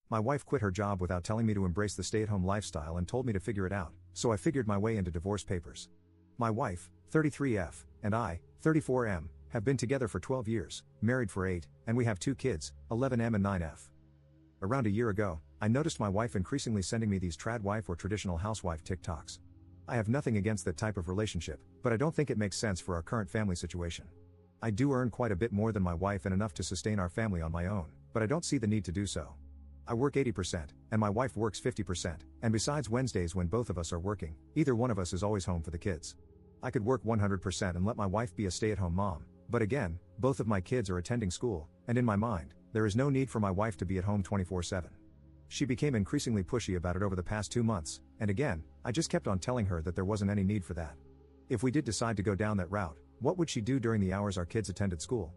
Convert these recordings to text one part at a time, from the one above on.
My wife quit her job without telling me to embrace the stay-at-home lifestyle and told me to figure it out, so I figured my way into divorce papers. My wife, 33F, and I, 34M, have been together for 12 years, married for 8, and we have 2 kids, 11M and 9F. Around a year ago, I noticed my wife increasingly sending me these trad wife or traditional housewife TikToks. I have nothing against that type of relationship, but I don't think it makes sense for our current family situation. I do earn quite a bit more than my wife and enough to sustain our family on my own, but I don't see the need to do so. I work 80%, and my wife works 50%, and besides Wednesdays when both of us are working, either one of us is always home for the kids. I could work 100% and let my wife be a stay-at-home mom, but again, both of my kids are attending school, and in my mind, there is no need for my wife to be at home 24/7. She became increasingly pushy about it over the past 2 months, and again, I just kept on telling her that there wasn't any need for that. If we did decide to go down that route, what would she do during the hours our kids attended school?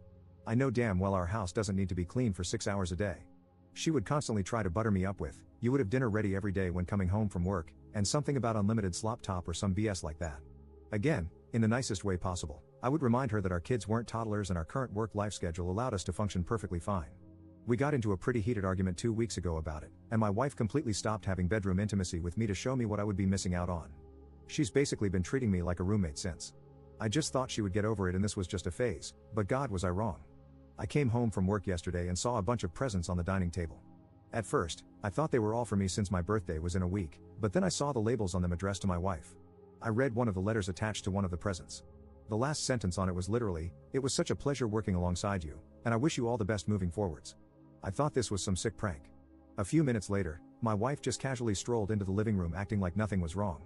I know damn well our house doesn't need to be clean for 6 hours a day. She would constantly try to butter me up with, "You would have dinner ready every day when coming home from work," and something about unlimited slop top or some BS like that. Again, in the nicest way possible, I would remind her that our kids weren't toddlers and our current work-life schedule allowed us to function perfectly fine. We got into a pretty heated argument 2 weeks ago about it, and my wife completely stopped having bedroom intimacy with me to show me what I would be missing out on. She's basically been treating me like a roommate since. I just thought she would get over it and this was just a phase, but God, was I wrong. I came home from work yesterday and saw a bunch of presents on the dining table. At first, I thought they were all for me since my birthday was in a week, but then I saw the labels on them addressed to my wife. I read one of the letters attached to one of the presents. The last sentence on it was literally, "It was such a pleasure working alongside you, and I wish you all the best moving forwards." I thought this was some sick prank. A few minutes later, my wife just casually strolled into the living room acting like nothing was wrong.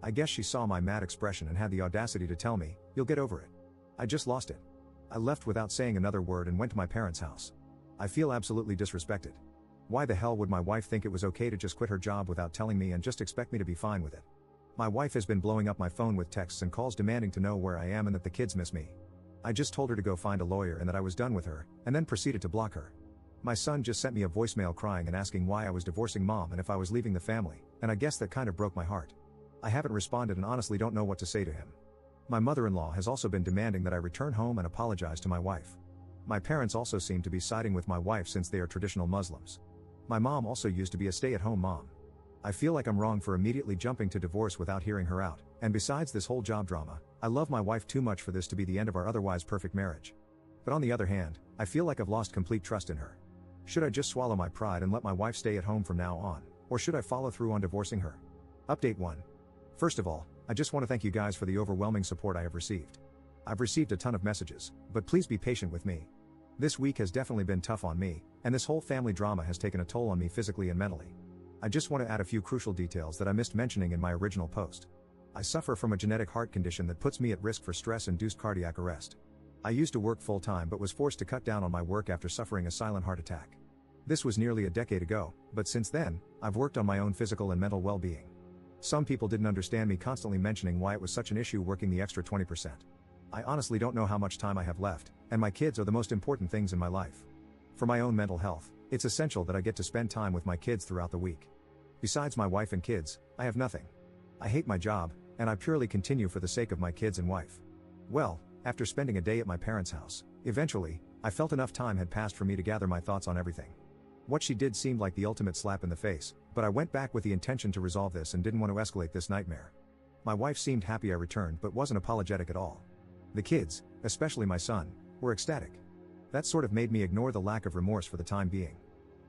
I guess she saw my mad expression and had the audacity to tell me, "You'll get over it." I just lost it. I left without saying another word and went to my parents' house. I feel absolutely disrespected. Why the hell would my wife think it was okay to just quit her job without telling me and just expect me to be fine with it? My wife has been blowing up my phone with texts and calls demanding to know where I am and that the kids miss me. I just told her to go find a lawyer and that I was done with her, and then proceeded to block her. My son just sent me a voicemail crying and asking why I was divorcing mom and if I was leaving the family, and I guess that kind of broke my heart. I haven't responded and honestly don't know what to say to him. My mother-in-law has also been demanding that I return home and apologize to my wife. My parents also seem to be siding with my wife since they are traditional Muslims. My mom also used to be a stay-at-home mom. I feel like I'm wrong for immediately jumping to divorce without hearing her out, and besides this whole job drama, I love my wife too much for this to be the end of our otherwise perfect marriage. But on the other hand, I feel like I've lost complete trust in her. Should I just swallow my pride and let my wife stay at home from now on, or should I follow through on divorcing her? Update 1. First of all, I just want to thank you guys for the overwhelming support I have received. I've received a ton of messages, but please be patient with me. This week has definitely been tough on me, and this whole family drama has taken a toll on me physically and mentally. I just want to add a few crucial details that I missed mentioning in my original post. I suffer from a genetic heart condition that puts me at risk for stress-induced cardiac arrest. I used to work full-time but was forced to cut down on my work after suffering a silent heart attack. This was nearly a decade ago, but since then, I've worked on my own physical and mental well-being. Some people didn't understand me constantly mentioning why it was such an issue working the extra 20%. I honestly don't know how much time I have left, and my kids are the most important things in my life. For my own mental health, it's essential that I get to spend time with my kids throughout the week. Besides my wife and kids, I have nothing. I hate my job, and I purely continue for the sake of my kids and wife. Well, after spending a day at my parents' house, eventually, I felt enough time had passed for me to gather my thoughts on everything. What she did seemed like the ultimate slap in the face, but I went back with the intention to resolve this and didn't want to escalate this nightmare. My wife seemed happy I returned but wasn't apologetic at all. The kids, especially my son, were ecstatic. That sort of made me ignore the lack of remorse for the time being.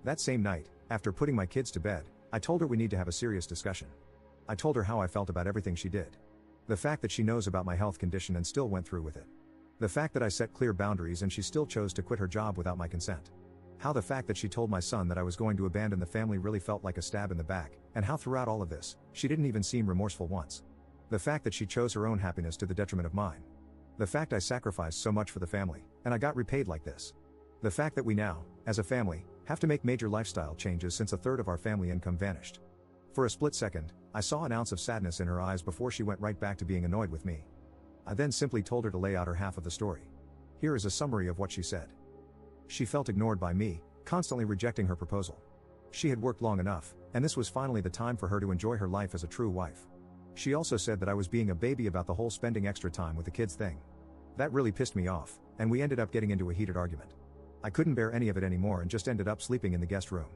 That same night, after putting my kids to bed, I told her we need to have a serious discussion. I told her how I felt about everything she did. The fact that she knows about my health condition and still went through with it. The fact that I set clear boundaries and she still chose to quit her job without my consent. How the fact that she told my son that I was going to abandon the family really felt like a stab in the back, and how throughout all of this, she didn't even seem remorseful once. The fact that she chose her own happiness to the detriment of mine. The fact I sacrificed so much for the family, and I got repaid like this. The fact that we now, as a family, have to make major lifestyle changes since a third of our family income vanished. For a split second, I saw an ounce of sadness in her eyes before she went right back to being annoyed with me. I then simply told her to lay out her half of the story. Here is a summary of what she said. She felt ignored by me, constantly rejecting her proposal. She had worked long enough, and this was finally the time for her to enjoy her life as a true wife. She also said that I was being a baby about the whole spending extra time with the kids thing. That really pissed me off, and we ended up getting into a heated argument. I couldn't bear any of it anymore and just ended up sleeping in the guest room.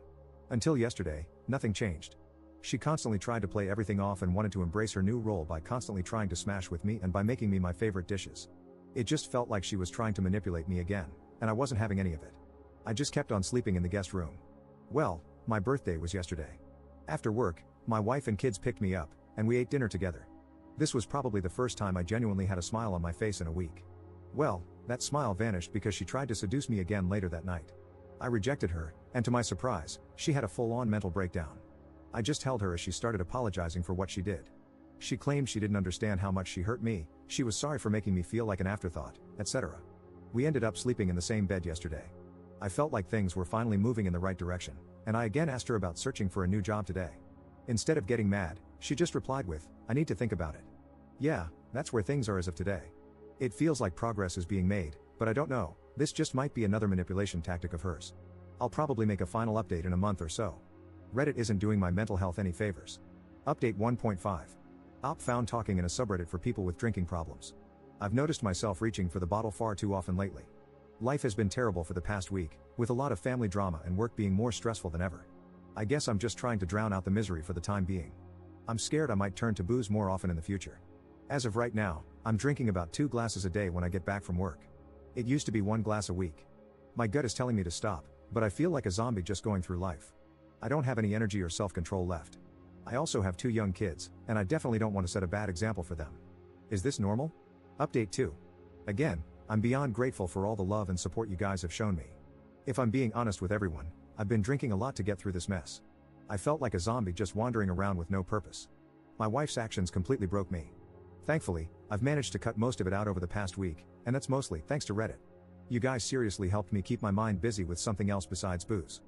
Until yesterday, nothing changed. She constantly tried to play everything off and wanted to embrace her new role by constantly trying to smash with me and by making me my favorite dishes. It just felt like she was trying to manipulate me again, and I wasn't having any of it. I just kept on sleeping in the guest room. Well, my birthday was yesterday. After work, my wife and kids picked me up, and we ate dinner together. This was probably the first time I genuinely had a smile on my face in a week. Well, that smile vanished because she tried to seduce me again later that night. I rejected her, and to my surprise, she had a full-on mental breakdown. I just held her as she started apologizing for what she did. She claimed she didn't understand how much she hurt me, she was sorry for making me feel like an afterthought, etc. We ended up sleeping in the same bed yesterday. I felt like things were finally moving in the right direction, and I again asked her about searching for a new job today. Instead of getting mad, she just replied with, "I need to think about it." Yeah, that's where things are as of today. It feels like progress is being made, but I don't know, this just might be another manipulation tactic of hers. I'll probably make a final update in a month or so. Reddit isn't doing my mental health any favors. Update 1.5. Op found talking in a subreddit for people with drinking problems. I've noticed myself reaching for the bottle far too often lately. Life has been terrible for the past week, with a lot of family drama and work being more stressful than ever. I guess I'm just trying to drown out the misery for the time being. I'm scared I might turn to booze more often in the future. As of right now, I'm drinking about 2 glasses a day when I get back from work. It used to be 1 glass a week. My gut is telling me to stop, but I feel like a zombie just going through life. I don't have any energy or self-control left. I also have 2 young kids, and I definitely don't want to set a bad example for them. Is this normal? Update 2. Again, I'm beyond grateful for all the love and support you guys have shown me. If I'm being honest with everyone, I've been drinking a lot to get through this mess. I felt like a zombie just wandering around with no purpose. My wife's actions completely broke me. Thankfully, I've managed to cut most of it out over the past week, and that's mostly thanks to Reddit. You guys seriously helped me keep my mind busy with something else besides booze.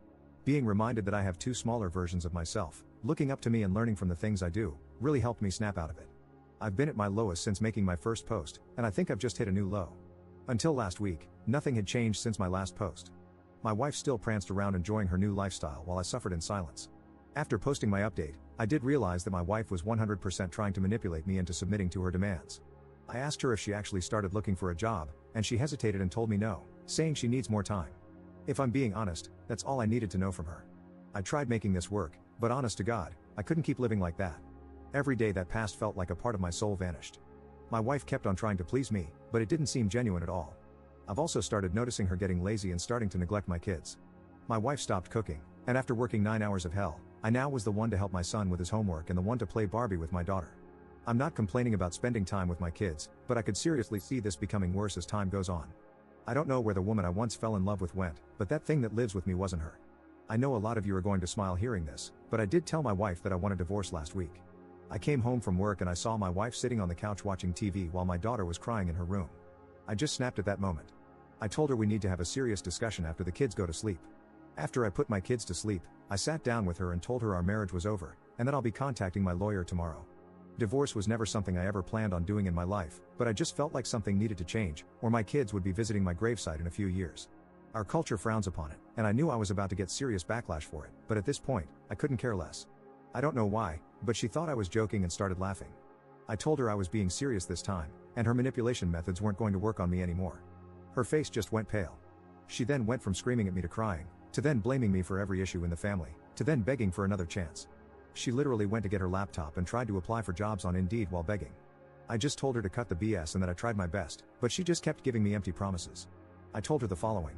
Being reminded that I have 2 smaller versions of myself, looking up to me and learning from the things I do, really helped me snap out of it. I've been at my lowest since making my first post, and I think I've just hit a new low. Until last week, nothing had changed since my last post. My wife still pranced around enjoying her new lifestyle while I suffered in silence. After posting my update, I did realize that my wife was 100% trying to manipulate me into submitting to her demands. I asked her if she actually started looking for a job, and she hesitated and told me no, saying she needs more time. If I'm being honest, that's all I needed to know from her. I tried making this work, but honest to God, I couldn't keep living like that. Every day that passed felt like a part of my soul vanished. My wife kept on trying to please me, but it didn't seem genuine at all. I've also started noticing her getting lazy and starting to neglect my kids. My wife stopped cooking, and after working 9 hours of hell, I now was the one to help my son with his homework and the one to play Barbie with my daughter. I'm not complaining about spending time with my kids, but I could seriously see this becoming worse as time goes on. I don't know where the woman I once fell in love with went, but that thing that lives with me wasn't her. I know a lot of you are going to smile hearing this, but I did tell my wife that I want a divorce last week. I came home from work and I saw my wife sitting on the couch watching TV while my daughter was crying in her room. I just snapped at that moment. I told her we need to have a serious discussion after the kids go to sleep. After I put my kids to sleep, I sat down with her and told her our marriage was over, and that I'll be contacting my lawyer tomorrow. Divorce was never something I ever planned on doing in my life, but I just felt like something needed to change, or my kids would be visiting my gravesite in a few years. Our culture frowns upon it, and I knew I was about to get serious backlash for it, but at this point, I couldn't care less. I don't know why, but she thought I was joking and started laughing. I told her I was being serious this time, and her manipulation methods weren't going to work on me anymore. Her face just went pale. She then went from screaming at me to crying, to then blaming me for every issue in the family, to then begging for another chance. She literally went to get her laptop and tried to apply for jobs on Indeed while begging. I just told her to cut the BS and that I tried my best, but she just kept giving me empty promises. I told her the following.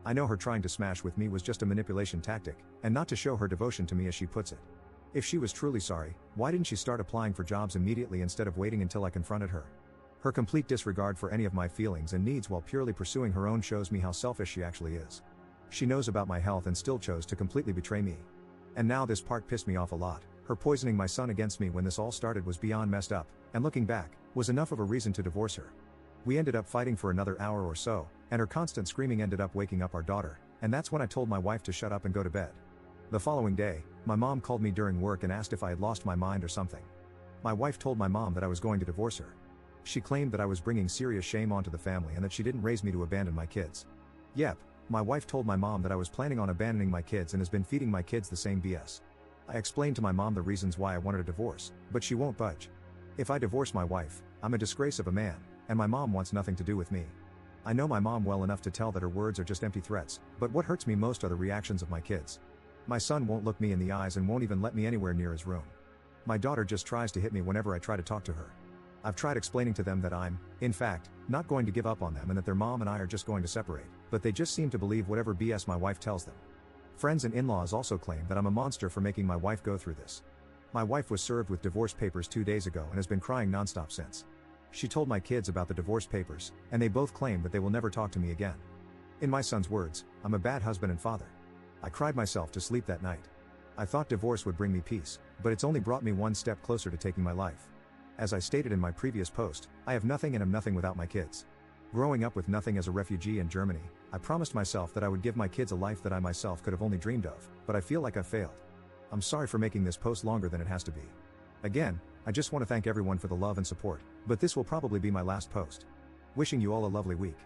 I know her trying to smash with me was just a manipulation tactic, and not to show her devotion to me as she puts it. If she was truly sorry, why didn't she start applying for jobs immediately instead of waiting until I confronted her? Her complete disregard for any of my feelings and needs while purely pursuing her own shows me how selfish she actually is. She knows about my health and still chose to completely betray me. And now this part pissed me off a lot. Her poisoning my son against me when this all started was beyond messed up, and looking back, was enough of a reason to divorce her. We ended up fighting for another hour or so, and her constant screaming ended up waking up our daughter, and that's when I told my wife to shut up and go to bed. The following day, my mom called me during work and asked if I had lost my mind or something. My wife told my mom that I was going to divorce her. She claimed that I was bringing serious shame onto the family and that she didn't raise me to abandon my kids. Yep, my wife told my mom that I was planning on abandoning my kids and has been feeding my kids the same BS. I explained to my mom the reasons why I wanted a divorce, but she won't budge. If I divorce my wife, I'm a disgrace of a man, and my mom wants nothing to do with me. I know my mom well enough to tell that her words are just empty threats, but what hurts me most are the reactions of my kids. My son won't look me in the eyes and won't even let me anywhere near his room. My daughter just tries to hit me whenever I try to talk to her. I've tried explaining to them that I'm, in fact, not going to give up on them and that their mom and I are just going to separate, but they just seem to believe whatever BS my wife tells them. Friends and in-laws also claim that I'm a monster for making my wife go through this. My wife was served with divorce papers 2 days ago and has been crying nonstop since. She told my kids about the divorce papers, and they both claim that they will never talk to me again. In my son's words, I'm a bad husband and father. I cried myself to sleep that night. I thought divorce would bring me peace, but it's only brought me one step closer to taking my life. As I stated in my previous post, I have nothing and am nothing without my kids. Growing up with nothing as a refugee in Germany, I promised myself that I would give my kids a life that I myself could have only dreamed of, but I feel like I've failed. I'm sorry for making this post longer than it has to be. Again, I just want to thank everyone for the love and support, but this will probably be my last post. Wishing you all a lovely week.